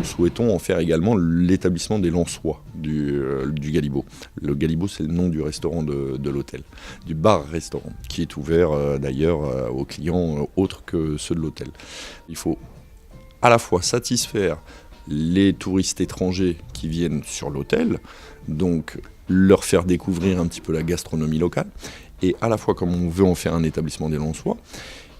nous souhaitons en faire également l'établissement des Lensois du Galibo. Le Galibo, c'est le nom du restaurant de l'hôtel, du bar-restaurant, qui est ouvert d'ailleurs aux clients autres que ceux de l'hôtel. Il faut à la fois satisfaire les touristes étrangers qui viennent sur l'hôtel, donc leur faire découvrir un petit peu la gastronomie locale, et à la fois comme on veut en faire un établissement des Lensois,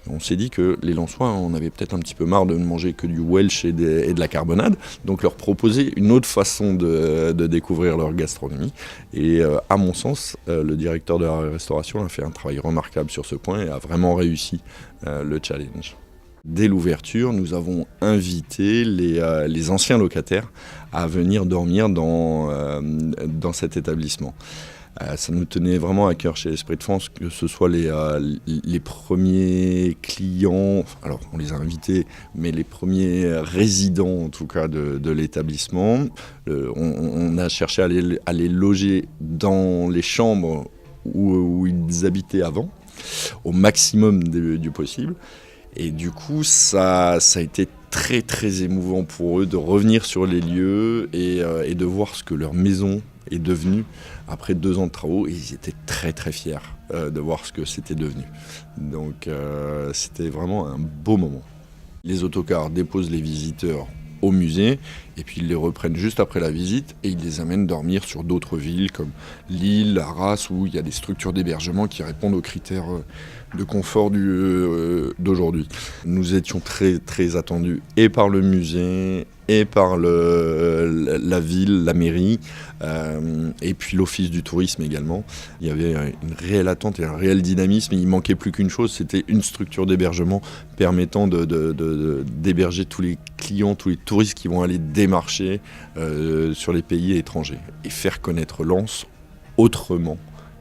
on s'est dit que les Lensois, on avait peut-être un petit peu marre de ne manger que du Welsh et de la carbonade, donc leur proposer une autre façon de découvrir leur gastronomie. Et à mon sens, le directeur de la restauration a fait un travail remarquable sur ce point et a vraiment réussi le challenge. Dès l'ouverture, nous avons invité les anciens locataires à venir dormir dans cet établissement. Ça nous tenait vraiment à cœur chez l'Esprit de France que ce soit les premiers clients, alors on les a invités, mais les premiers résidents en tout cas de l'établissement. On a cherché à les loger dans les chambres où ils habitaient avant, au maximum du possible. Et du coup, ça a été très très émouvant pour eux de revenir sur les lieux et de voir ce que leur maison est devenue après 2 ans de travaux. Et ils étaient très très fiers de voir ce que c'était devenu. Donc c'était vraiment un beau moment. Les autocars déposent les visiteurs au musée et puis ils les reprennent juste après la visite et ils les amènent dormir sur d'autres villes comme Lille, Arras, où il y a des structures d'hébergement qui répondent aux critères de confort d'aujourd'hui. Nous étions très très attendus et par le musée et par la ville, la mairie, et puis l'office du tourisme également. Il y avait une réelle attente et un réel dynamisme. Il manquait plus qu'une chose, c'était une structure d'hébergement permettant d'héberger tous les clients, tous les touristes qui vont aller démarcher sur les pays étrangers et faire connaître Lens autrement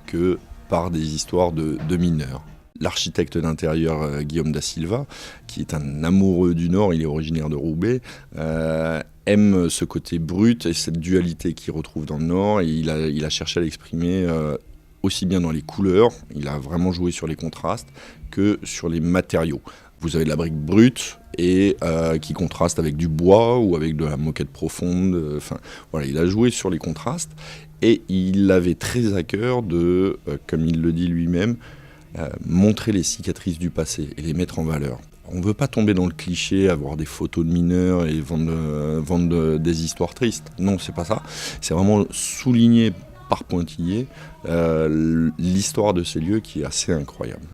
que par des histoires de mineurs. L'architecte d'intérieur Guillaume da Silva, qui est un amoureux du Nord, il est originaire de Roubaix, aime ce côté brut et cette dualité qu'il retrouve dans le Nord. Et il a cherché à l'exprimer aussi bien dans les couleurs, il a vraiment joué sur les contrastes, que sur les matériaux. Vous avez de la brique brute et qui contraste avec du bois ou avec de la moquette profonde. Voilà, il a joué sur les contrastes et il avait très à cœur de, comme il le dit lui-même, montrer les cicatrices du passé et les mettre en valeur. On ne veut pas tomber dans le cliché, avoir des photos de mineurs et vendre des histoires tristes. Non, c'est pas ça. C'est vraiment souligner par pointillé l'histoire de ces lieux qui est assez incroyable.